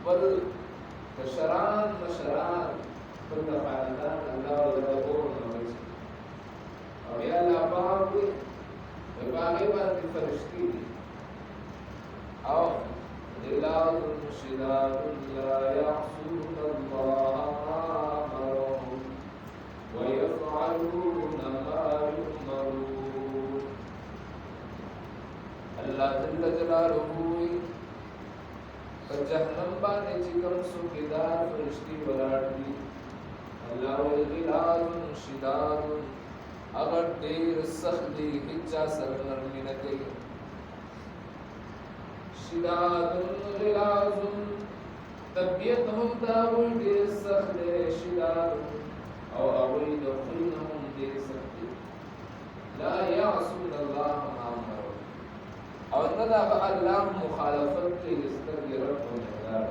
بل کشران مشران بل د خاندان الله ولا اور نوځي او یا الله پاک وي په باغې باندې فرشتي دي او ظلال شداد لا يعصون الله ما أمرهم ويفعلون ما يؤمرون الله جل جلاله په جهنم باندې چې کوم څوکیدار فرشتي ولاړ دي الله وی ظلال شداد اگر ډېر سخت دي هیڅ سره نرمي نه کوي شداد غلاظ طبیعت هم داوی ډېر سخت دی شداد او هغوی د خویونه هم ډېر سخت دي لا یعصون الله ما امرهم او نه د الله مخالفت کوي د سترګې رب او مقدار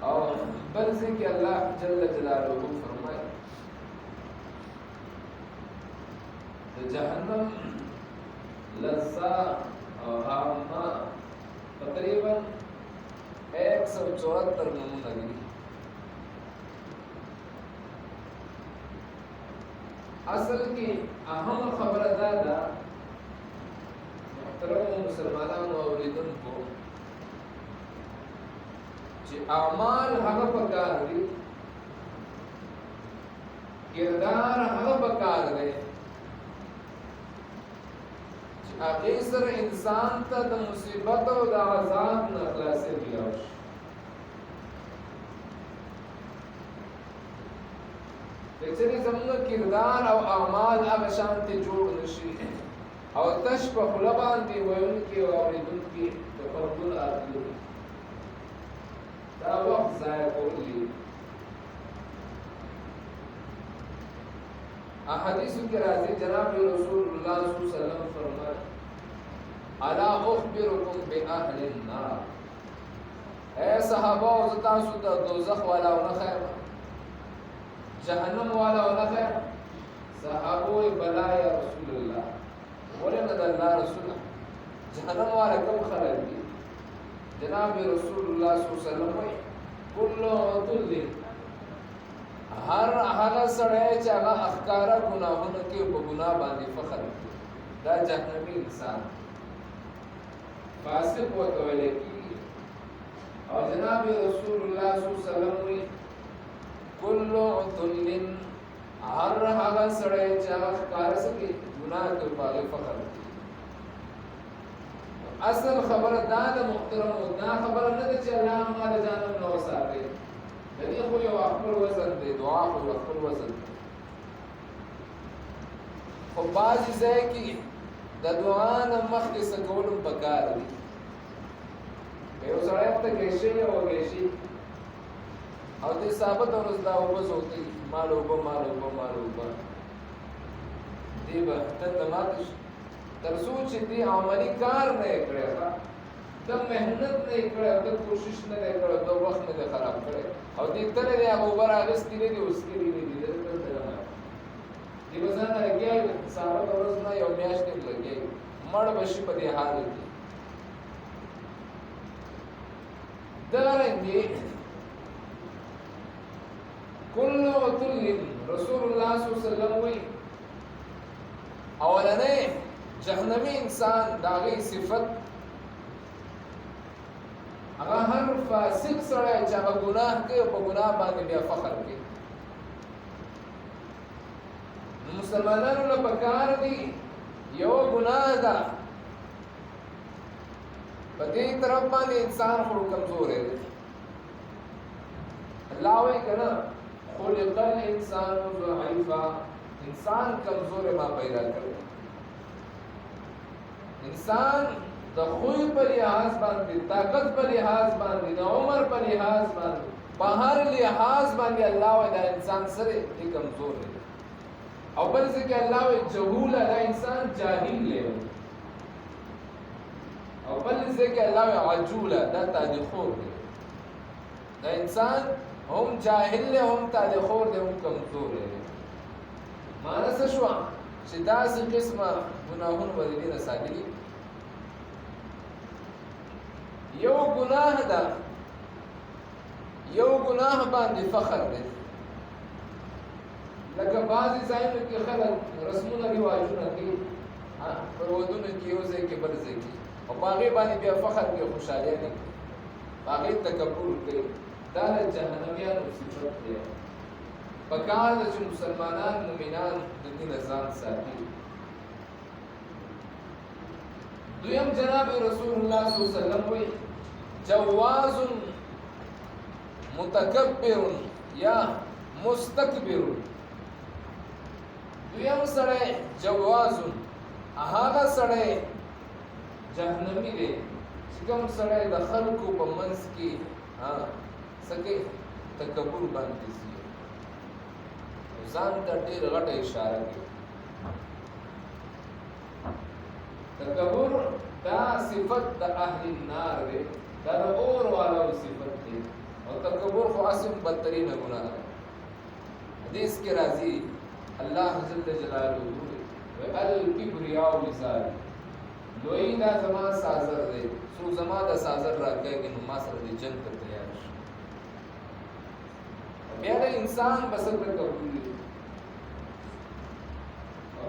او بل ځکه الله جل جلاله فرمایي د جهنم لذا اور عامہ تقریباً 174 نمونہ دی اصل کی اہم خبر دادا محترم مسلمانانو اوریدونکو چې اعمال هغه پکار دي کردار هغه پکار دی هغه سره انسان ته د مصیبت او د عذاب نه خلاصې دیاوش چې زموږ کردار او اعمال هغه شانتي جوړ نشي او تش په خله باندې وایونکي او اوریدونکي د خپل اخلي دا وخت ضایع کوي احادیث کې راځي جناب رسول الله صلی الله علیه وسلم فرمایي الا اخبركم باهل النار اے صحابه او تاسو د دوزخ والا او نه خیر جهنم والا او نه خیر صحابه بلا یا رسول الله ولنه د الله رسول جهنم والا کوم خلک دي جناب رسول الله صلی الله علیه وسلم کل عدل هر هغه سره چې هغه اخکارا ګناهونه کې په ګناه باندې فخر کوي دا جهنمی انسان فاسق وته ویل کی او جناب رسول الله صلی الله علیه وسلم کل عدل هر هغه سره چې هغه اخکارا سره ګناه کې په فخر کوي اصل خبره دا د محترم دا خبره نه ده چې الله مال جانم نو ساتي دغه خو یو خپل وزن دی دعا خو خپل وزن دی خو بعضی ځای کې د دعا نه مخکې څه کولم پکار دي یو سړی ته کېشي او کېشي او دې ثابت ورځ دا وبس ہوتی مالو په دې به ته ماتش تر سوچ دې عملی کار نه کړی ته مهنت نه کړی ته کوشش نه کړی ته وخت نه خراب کړی او دې تل دې هغه اوپر اغستی نه دي اوس کې دې دې وزن راګي ثابت ورځ نه یو میاشت کې لګي مړ بشي په دې حال کې درنګي کل وتل رسول الله صلی الله علیه وسلم وی اولنه جهنمی انسان داغی صفت هغه هر فاسق سره چې هغه ګناه کوي او په ګناه باندې بیا فخر کوي مسلمانانو له پکار دي یو ګناه ده په دې طرف باندې انسان خو کمزور دی الله وی کنه خلق الانسان ضعیفا انسان کمزور ما پیدا کړی انسان د خوی په لحاظ باندې طاقت په لحاظ باندې د عمر په لحاظ باندې په هر لحاظ باندې الله و دا انسان سره کمزور دی او بل ځکه الله و جهول دا انسان جاهل دی او بل ځکه الله و عجول دا تاجخور دی دا انسان هم جاهل دی هم تاجخور دی هم کمزور دی مانس شو چې داسې قسمه ګناهونه باندې نه ساتي یو ګناه ده، یو ګناه باندې فخر دی. لکه بعضې ځایونو کې خلک رسمونه رواجونه کوي، پر ودونو کې یو ځای کې بل ځای کې، او په هغې باندې بیا فخر کوي، خوشحالي نه کوي، په هغې تکبر کوي. دا د جهنمیانو صفت دی. پکار ده چې مسلمانان مؤمنان د دې نه ځان ساتي. دویم جناب رسول الله صلی الله علیه وسلم وایي جواز متکبر یا مستکبر. دویم سړی جواز، هغه سړی جهنمی دی چې کوم سړی د خلکو په منځ کې سکه تکبر باندې سي، ځان ته ډېر غټه اشاره کوي. تکبر دا صفت د اهل النار دی، دا د اور والو صفت دی، او تکبر خو اسم بدترین ګناه ده. حدیث کې راځي الله جل جلاله الکبریاء ازار، لوی دا زما سازر دی، سو زما د سازر راکېږي نو ما سره د جنت ته تیار شي. بیا د انسان بسر تکبر دی،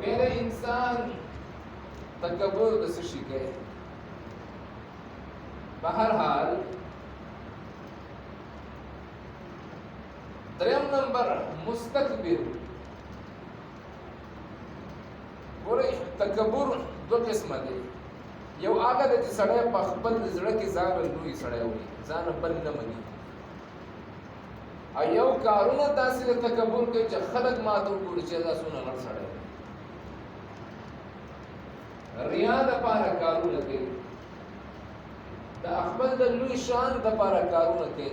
بیا د انسان تکبر د څه شي کوي. بهرحال دریم نمبر مستکبر. ګورئ تکبر دو قسمه دی. یو هغه دی چې سړی په خپل زړه کې ځان لوی سړی وي، ځان بل نه مني، او یو کارونه داسې د تکبر کوي چې خلک ماته وګوري چې دا څومره غټ سړی دی. ریا دپاره کارونه کوي، د خپل د لوی شان دپاره کارونه کوي،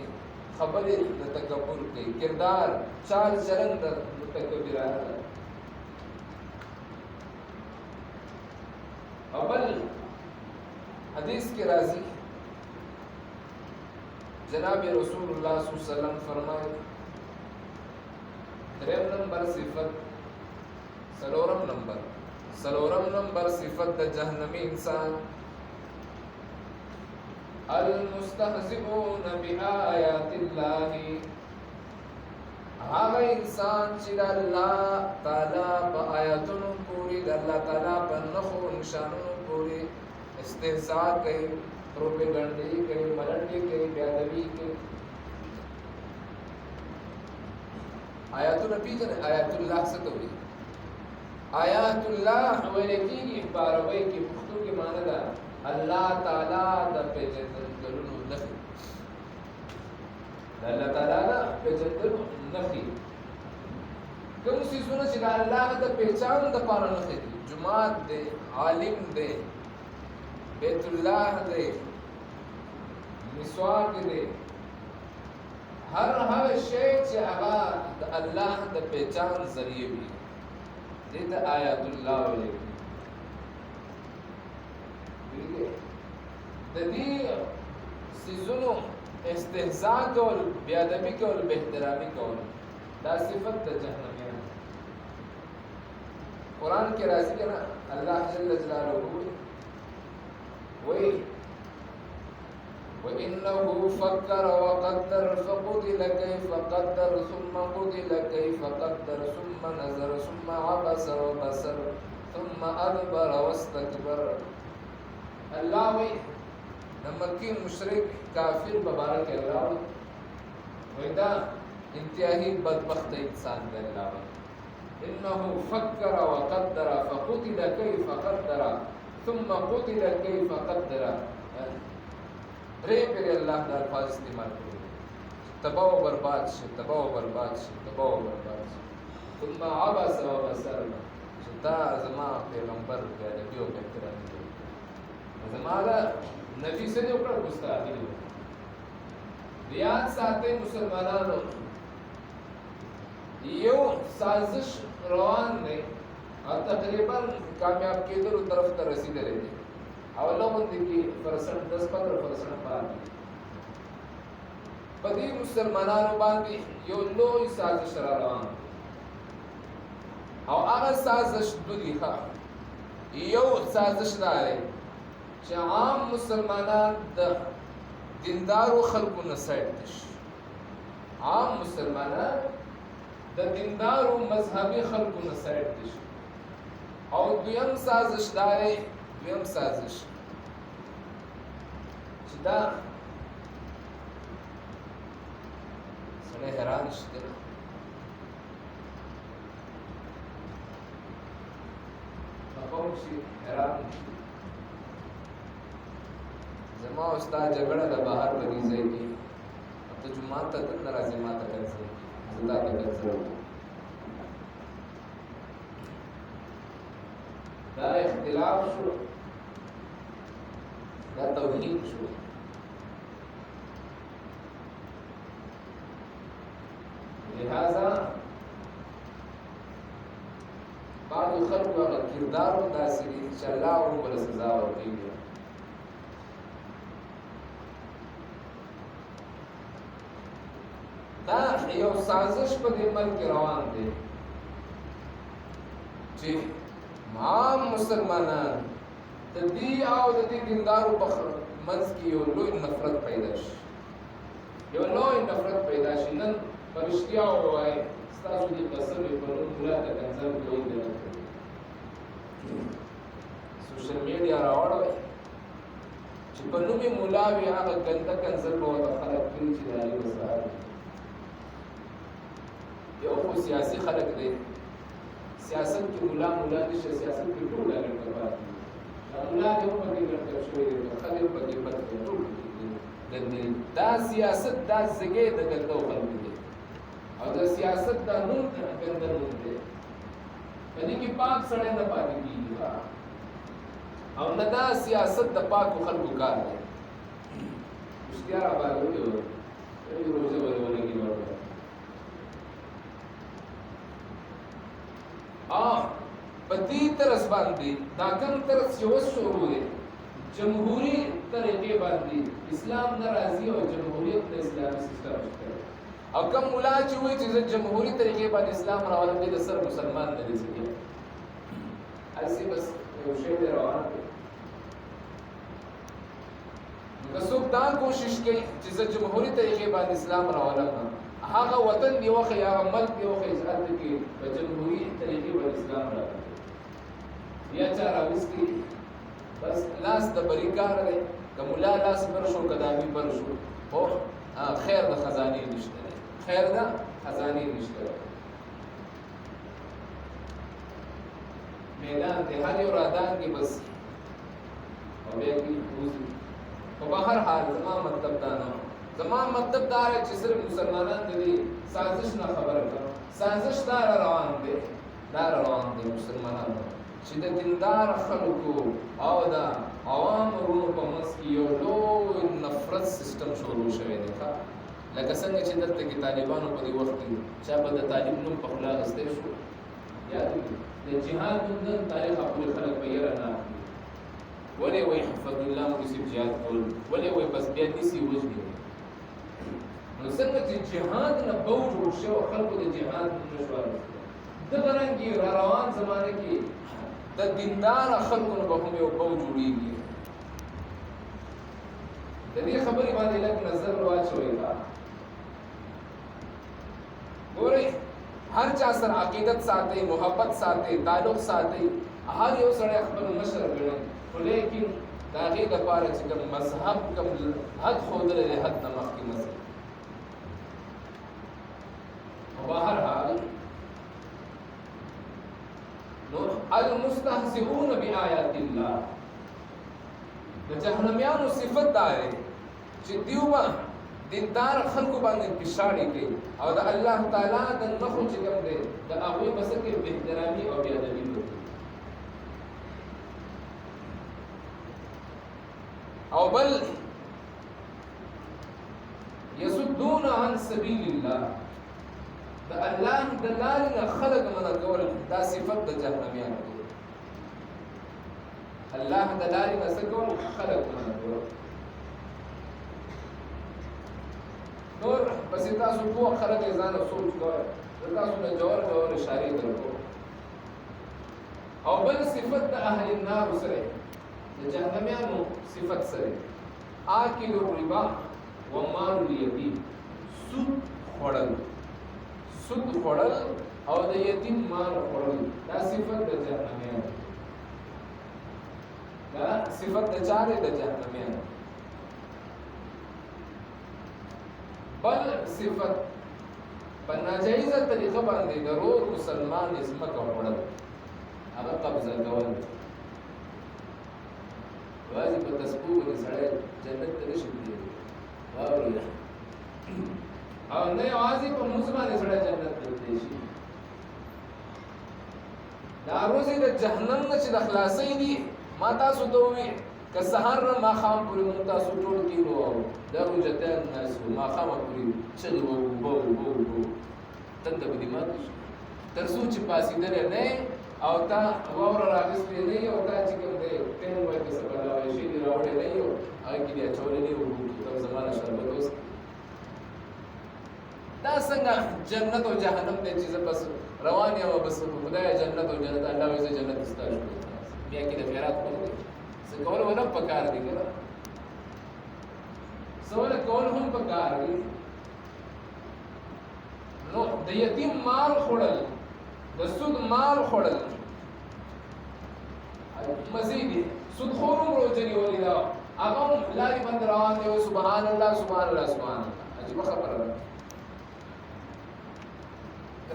خبرې د تکبر کوي، کردار چال چلن د متکبرانه ده. او بل حدیث کې راځي جناب رسول الله صلی الله علیه وسلم فرمایي دریم نمبر صفت سلورم نمبر صفت د جهنمی انسان المستهزئون بآیات الله. هغه انسان چې د الله تعالی په آیاتونو پورې، د الله تعالی په نښو نشانونو پورې استهزاء کوي، پروپیګنډې کوي، ملنډې کوي، بېادبي کوي. آیاتونه پېژنئ؟ آیات الله څه ته وایي؟ آیات الله ویل کېږي په عربۍ کې، پښتو کې معنی ده الله تعالی د پېژندلو نښې، د الله تعالی د پېژندلو نښې. کوم څیزونه چې د الله د پہچان دپاره نښې دي، جومات دی، عالم دی، بیت الله دی، مسواک دی، هر هغه شی چې هغه د الله د پہچان ذریعه وي، دې ته آیات الله ویل کېږي. د دې څیزونو استهزاء کول، بېادبي کول، بې احترامي کول، دا صفت د جهنمیان. قرآن کې راځي که نه، الله جل جلاله وایي وَإِنَّهُ فَكَّرَ وَقَدَّرَ فَقُتِلَ كَيْفَ قَدَّرَ ثُمَّ قُتِلَ كَيْفَ قَدَّرَ ثُمَّ نَظَرَ ثُمَّ عَبَسَ وَبَصَرَ ثُمَّ أَدْبَرَ وَاسْتَكْبَرَ. الله وایي د مکې مشرک کافر په باره کې الله وایي دا انتهایی بدبخت انسان دی. الله وایي إِنَّهُ فَكَّرَ وَقَدَّرَ فَقُتِلَ كَيْفَ قَدَّرَ ثُمَّ قُتِلَ كَيْفَ قَدَّرَ. درې پرې الله د الفاظ استعمال کړي، تباہ و برباد شي، تباہ و برباد شي، تباہ و برباد شي. ثم عبس وبصر، چې دا زما پیغمبر بېادبي او بې احترامي کوي، زما د نبي څه دې وکړه، ګستاخي دې وکړه. یاد ساتئ مسلمانانو، یو سازش روان دی او تقریبا کامیاب کېدلو طرف ته رسېدلی دی، او لغوندې کې پرسنټ 10-15% پاتې. په دې مسلمانانو باندې یو لوی سازش را روان دی، او هغه سازش دو دي. یو سازش دا دی چې عام مسلمانان د دیندارو خلقو نه سایډ شي، عام مسلمانان د دیندارو مذهبي خلقو نه سایډ شي. او دویم سازش دا دی، دویم سازش چې دا سړی حیران شي خفه شي، حیران شي. زما او ستا جګړه د بهر په دې ځای کې، ته جومات ته دننه راځې، ما ته کنسل کړي، زه تا ته کنسل کړم. دا اختلاف شو، دا توهین شو. لہذا بعضو خلقو هغه کردارو داسې دي چې الله وربله سزا ورکوي. دا یو سازش په دې ملک روان دی چې عام مسلمانان د دې او د دې دیندارو په منځ کې یو لوی نفرت پیدا شي، یو لوی نفرت پیدا شي. نن په رښتیا ووایئ، ستاسو دې قسمې په نوم ملا ته کنځل کوي دی نه کوي. سوشل میډیا راوړی چې په نوم یې ملا وي، هغه ګنده کنځل به ورته خلک کوي چې د هغې وسایل یو خو سیاسي خلک دی، سیاست کې ملا نشته، سیاست کې ټول ګډ پاتې دي. ملا دې هم پکې ګډ شوی دی، خلک پکې پاتې دي، ټول ګډ. دا سیاست دا زګې د ګډو خلکو دی، او دا سیاست دا نور ګنده نور دی. په دې کې پاک سړی نه پاتې کېږي، او نه دا سیاست د پاکو خلکو کار دی. رښتیا راباندې ووایئ، روزه به دې ولګي ورته. په دې طرز باندې دا کوم طرز چې اوس شروع دی، جمهوري طریقې باندې اسلام نه راځي او جمهوریت د اسلامي سیستم شته. او کوم ملا چې وایي چې زه جمهوري طریقې باندې اسلام راولم، دې د سر مسلمان نه دی ځکه هسې بس یو شی دی روان دی. که څوک دا کوشش کوي چې زه جمهوري طریقې باندې اسلام راولم، هغه وطن دی وخی، هغه ملک دی وخی چې هلته کې په جمهوري طریقې باندې اسلام راغلی یا چا راویستی، بس لاس د بري کار دی. که ملا لاس بر شو، که د امي بر شو، خو خیر د خزانې نشته دی، خیر د خزانې نشته دی. میدان دی هر یو رادان کې بس او بیا کې وځي. خو به هر حال زما مطلب دا نه، زما مطلب دا دی چې صرف مسلمانان د دې سازش نه خبره کړم. سازش دا روان دی، دا روان دی مسلمانانو چې د دیندار خلکو او د عوام ورونو په منځ کې یو لوی نفرت سیستم شروع شوی دی. لکه څنګه چې دلته کې طالبانو په دې وخت کې چا به د طالب نوم په خوله اخیستی شو، یاد د جهاد نوم نن تاریخ خپل خلک په یره نه اخلي. ولې وایي حفظ الله مونږ جهاد کول، ولې وایي بس بیا نیسي وژني. نو څنګه چې جهاد نه بو جوړ شو، خلکو د جهاد نوم نه شو اخیستی. دغه رنګې را روان زمانه کې د دیندار خلکو نه به هم یو بو جوړېږي. د دې خبرې باندې لږ نظر واچوئ. ګورئ، هر چا سره عقیدت ساتئ، محبت ساتئ، تعلق ساتئ، هر یو سړی خپل مشر ګڼئ، خو لیکن د هغې دپاره چې کوم مذهب کوم حد ښودلی دی، حد نه مخکې مه ځئ. خو بهرحال نو المستهزئون بآیات الله، د جهنمیانو صفت دا دی چې دیو به دیندار خلکو باندې پیشاړې کوي او د الله تعالی د نښو چې کوم دی د هغوی په څه کې بېاحترامي او بېادبي وکړي. او بل یصدون عن سبیل الله، د الله د لارې نه خلک منع کول، دا صفت د جهنمیانو دی. الله د لارې نه څه کول؟ خلک منع کول. نور پسې تاسو پوه خلک یې ځانه سوچ کوئ، زه تاسو نه جوړ اشارې درکوم. او بل صفت د اهل النار سره، د جهنمیانو صفت سره، آکل الربا ومال الیتیم سود خوړل او د یتیم مال خوړل دا صفت د جهنميان دا صفت د چاره د جهنميان بل صفت په ناجایزه طریقه باندې ضرور مسلمان اسمه خوړل هغه قبضه کول واجب په تسبوح کې سره جنت ته نشي دی واوري او نه واجب په مسلمان سره جنت ته شي دا روزي د جهنم نه چې د خلاصي دي ما تاسو ته وي که سحر ما خام پورې مون تاسو ټول کیلو دا روزتان ناس ما خام پورې چې وو تند په دې ماته ترڅو چې پاسیدل نه او تا وور راغستې نه یو تا چې کوم دی تم وای په سبا لا شي دی راوړې نه یو هغه کې دی چولې نه وو تر زمانه شربت اوس دا څنګه جنت او جهنم دې چې بس روان یم بس خدای جنت او جنت الله وایي جنت استاد بیا کې د خیرات کوي څه کول ولا پکار دي کنه سوال کول هم پکار دي نو د یتیم مال خوړل د سود مال خوړل مزید سود خورم روزنی ولیدا هغه لاري بند روان دی سبحان الله سبحان الله سبحان الله عجیب خبره ده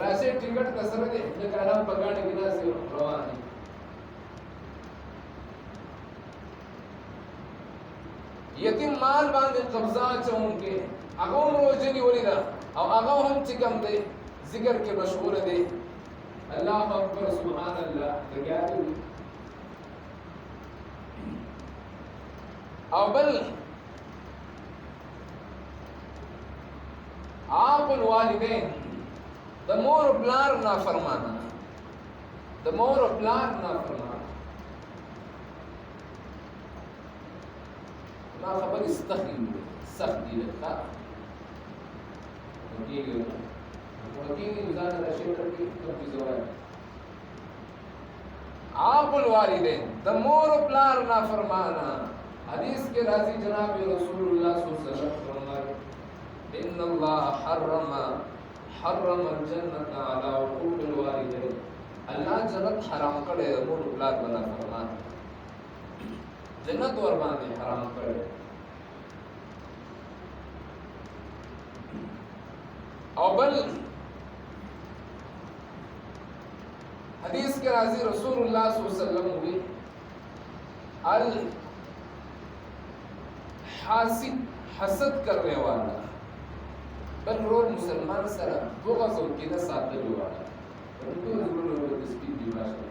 راشه ټیکټ کسره دي د کارام پګاړي کې ناسي روان دي یتیم مال باندې قبضه چونکه هغه روزنی ولیدا او هغه هم چې کوم دی ذکر کې مشهور دی الله اکبر سبحان الله دګاړي او بل عاق الوالدین د مور پلار نافرمانه ما خبر استخدم سخت دي لکه وکیل ځان د شي ټکی کوم ځوای عاق الوالدین د مور پلار نافرمانه حدیث کے راضی جناب رسول اللہ صلی اللہ علیہ وسلم فرمائے ان اللہ حرم الجنت علی عقوق الوالدین اللہ جنت حرام کرے مور اولاد بنا فرمان جنت ور باندې حرام کرے او بل حدیث کے راضی رسول اللہ صلی اللہ علیہ وسلم ہوئی حسد کرنے والا بل رول مسلمان سره بغض او کینه ساتلو والا ټول ټول د سپین دی ماشاءالله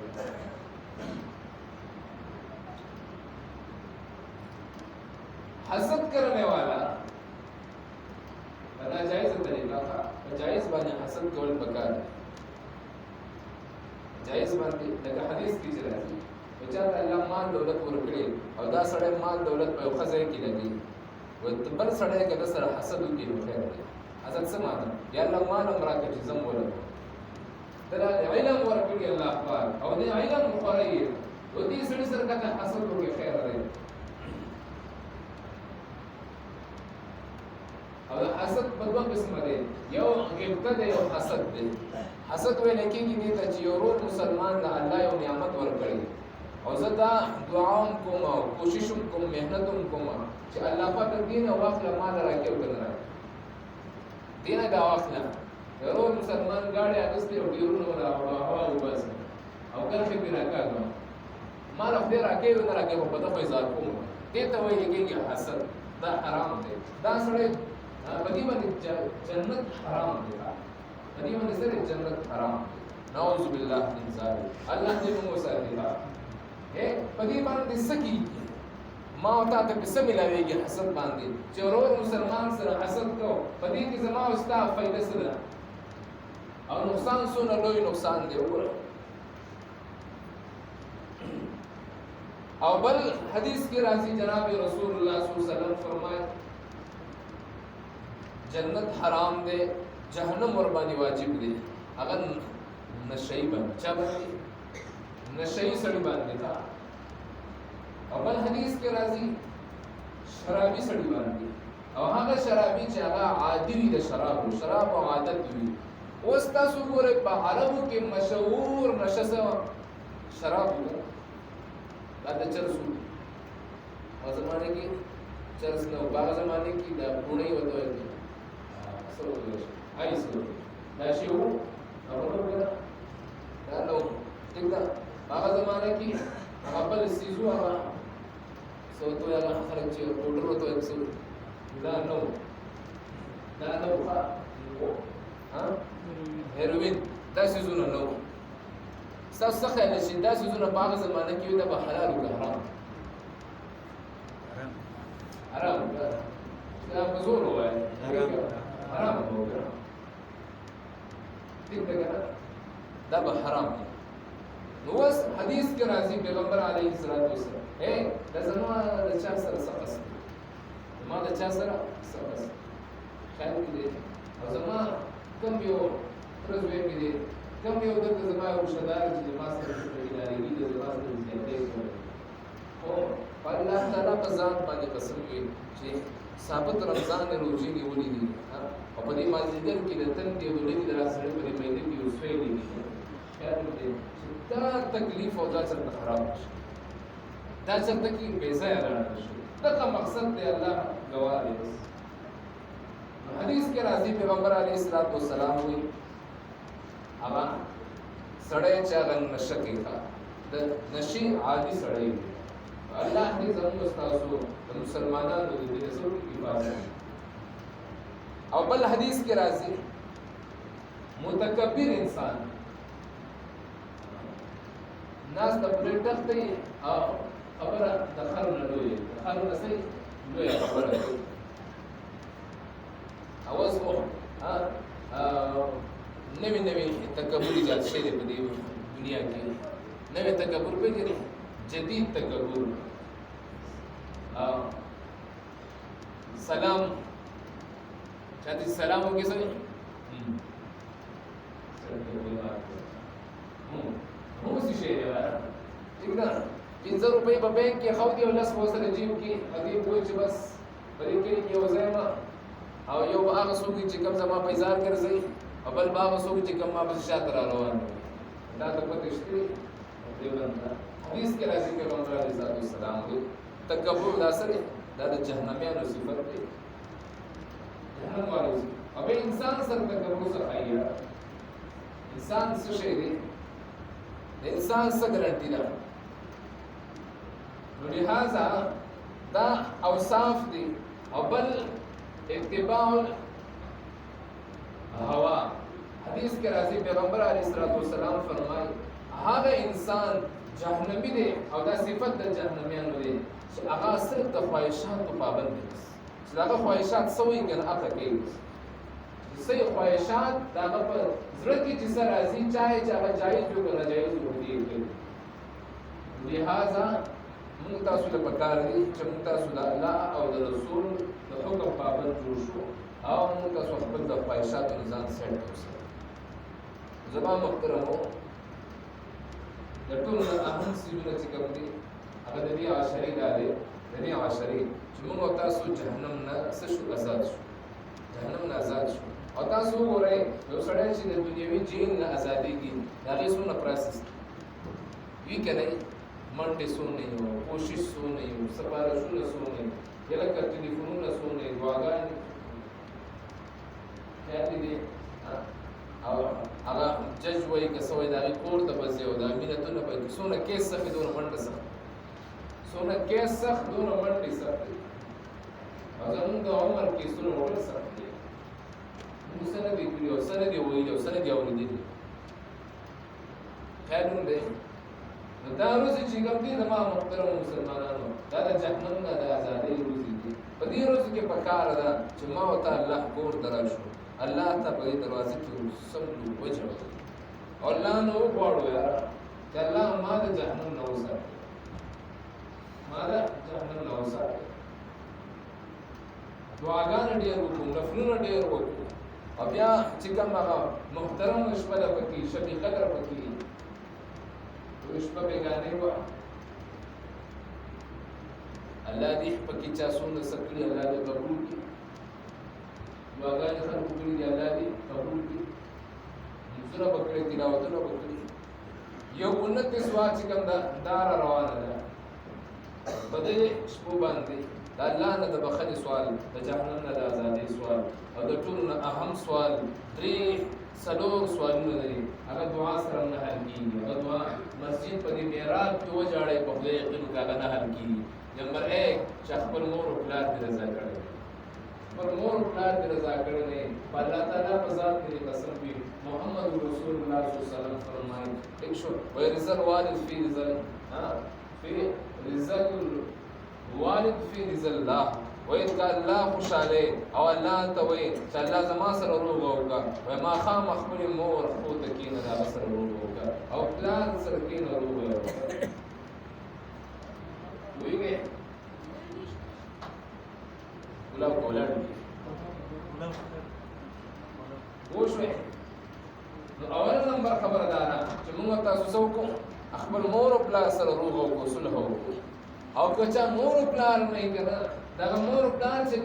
حسد کرنے والا دا جائز طریقہ تھا جائز باندې حسد کول پکار جائز باندې لکه حدیث کې راځي چې الله مال دولت ورکړي او دا سړی مال دولت په خزای کې لګي و بل سړی کې سره حسد وکړي نو خیر دی حسد څه معنی یا الله مال امراکه چې زم ولر دا علم ورکړي الله پاک او دې علم مخوري او دې سړي سره کته حسد وکړي خیر دی او حسد په دوه قسمه دی یو غیبت دی او حسد دی حسد ویل کېږي دې ته چې یو مسلمان له الله یو نعمت ورکړي او زه دا دعاوم کوم او کوششوم کوم مهنتوم کوم چې الله پاک دې نه واخله مال راکړي او کنه دې نه دا واخله یو مسلمان ګاډي اګستې او ډیرونو ولا هوا وبس او کله چې بنا کاږم مال خپل راکړي او نه راکړي په دغه ځای کوم دې ته ویل کېږي حسد دا حرام دی دا سره بدی باندې جنت حرام دی بدی باندې سره جنت حرام دی نعوذ بالله من ذلک الله دې موږ ساتي پدې باندې سکی ما او تا ته څه ملاويږي حسد باندې چې ورور مسلمان سره حسد کو پدې کې زما او ستا فائدہ سره او نقصان سونه لوی نقصان دی وګوره او بل حدیث کې راځي جناب رسول الله صلی الله علیه وسلم فرمایي جنت حرام دی جهنم ور باندې واجب دی اگر نشئی باندې چا باندې نشئی سړی باندې تا او بل حدیث کې راځي شرابي سړی باندې او هغه شرابي چې هغه عادي وي د شراب او عادت وي. اوس تاسو ګورئ په عربو کې مشهور نشه شراب وو دا د چرسو په زمانه کې چرس نو په زمانه کې دا پونې وته سره آیس دا شی وو هغه دا نو څنګه په زمانه کې هغه بل سيزو هغه سوتو یا خلک چې پودر وته څه دا نو ها هیروین دا سيزونه نو څه خیال شي دا سيزونه په هغه زمانه کې دا به حلال او حرام حرام دا مزور وای حرام وګړه دې دا به حرام نو اوس حدیث کې راځي پیغمبر علیه الصلاۃ والسلام دا زما د چا سره سقس ما د چا سره سقس خیال دې او زما کوم یو پرځوي کې دې کوم یو د زما او شدار چې ما سره په ادارې کې د زما سره زیاتې او الله تعالی په ځان باندې قسم کوي چې ثابت رمضان روزي نیولې دي او په دې مازیګر کې د تن دی ولې د راسره په دې مېده کې اوسوي دي خیال دې دا تکلیف او دا څنګه خراب شي دا څنګه کې پیسې اړه شي دا مقصد دی الله گواه دی. حدیث کې راځي پیغمبر علیه الصلاۃ والسلام وی اما سړی چې غن نشه کوي د نشي عادي سړی الله دې زموږ استادو د مسلمانانو د دې سره حفاظت. او بل حدیث کې راځي متکبر انسان ناس د پرې تختې او خبره د خرونه لوی خرونه سي لوی خبره اواز وو نوی تکبر ایجاد شوی دی په دې دنیا کې. نوی تکبر پیژنئ جدید تکبر سلام چاہتے سلام ہو گیا سر سی شیر ہے ٹھیک نا 500 روپے په بینک کې خو دی ولس مو سره جیب کې هغه وایي چې بس پرې کې یو ځای ما او یو هغه څوک چې کوم زما پیسار ګرځي او بل هغه څوک چې کوم ما په شاته را روان دا د پته شته دی ولنه حدیث کې راځي چې پیغمبر علیه السلام دی تکبر دا سره دا د جهنميانو صفت دی جهنم والو او به انسان سره تکبر څه خایي انسان څه شي دی انسان څه ګرانټي ده نو لہذا دا اوصاف دي او بل اتباع الهوا حدیث کې راځي پیغمبر علیه السلام فرمایي هغه انسان جهنمی دی او دا صفت د جهنميانو دی چې هغه صرف د خواهشاتو پابند دي چې هغه خواهشات سوي کنه هغه کوي چې خواهشات دا په زړه کې چې سره راځي چاهي چې هغه جایز وي کنه جایز وي لہذا موږ تاسو ته پکار دي چې موږ تاسو د الله او د رسول د حکم پابند جوړ شو او موږ تاسو خپل د خواهشاتو نظام سیټ کړو. زما محترمو د ټول اهم سیمونه چې کوم دي هغه د دې عاشري دالې د دې عاشري چې موږ تاسو جهنم نه شو آزاد شو جهنم نه آزاد شو او تاسو وګورئ یو سړی چې د دنیوي جیل نه ازادېږي د هغې څومره پروسس وي که نه منډې څونه یو کوشش څونه یو سپارښتونه څونه یا لکه ټلیفونونه څونه دعاګانې خیال دې او هغه جج وایي که څه وایي د هغې کور ته به ځي او دا مینتونه به څونه کیس سخت دونه منډه سخت څونه کیس سخت دونه منډې سخت دي او زمونږ د عمر کیسونه ډېر سخت دي موږ څه نه دي کړي او څه نه دي ویلي او څه نه دي اورېدلي خیال هم دی نو دا روزي چې کوم دي زما محترم مسلمانانو دا د جهنم نه د ازادۍ روزي دي په دې روزو کې پکار ده چې ما او ته الله کور ته راشو الله ته په دې دروازې کې سملو وجه او الله نو غواړو یاره چې الله ما د جهنم نه وساتي ما د جهنم نه وساتي دعاګانې ډېر وکړو نفلونه ډېر وکړو او بیا چې کوم هغه محترم شپه ده پکې شبي قدر پکې شپه بیگانې وه الله دې پکې چا څومره څه کړي الله دې قبول کړي کړې تلاوتونه وکړي یو 29 سوال چې کوم دا روانه ده په دې شپو باندې د الله نه د بخښنې سوال د جهنم نه د ازادۍ سوال او د ټولو نه اهم سوال څلور سوالونه لري هغه دعا سره نه حل کېږي هغه دعا مسجد په دې محراب کې وجاړئ په خدای یقین کې هغه نه حل کېږي نمبر 1 چې خپل مور او پلار دې رضا کړي خپل مور او پلار دې رضا کړي نه په الله تعالی په ذات دې قسم وي محمد رسول الله صلی الله علیه وسلم فرمایي ایک شو ورزل والد فی رزل فی رزل والد فی رزل الله وإذ قال الله خوشاله او الله ته وي چې الله زما سره روغ وکړه وای ما خام خپل مور خو ته کینه دا سره روغ وکړه او پلان سره کینه روغ وکړه ویږي ګلاب کولړ وښوي نو اول نمبر خبردارا چې موږ تاسو څوک خپل مور او پلان سره روغ وکړو صلح وکړو او که چا مور او پلان نه کړه دا مور او پلان چې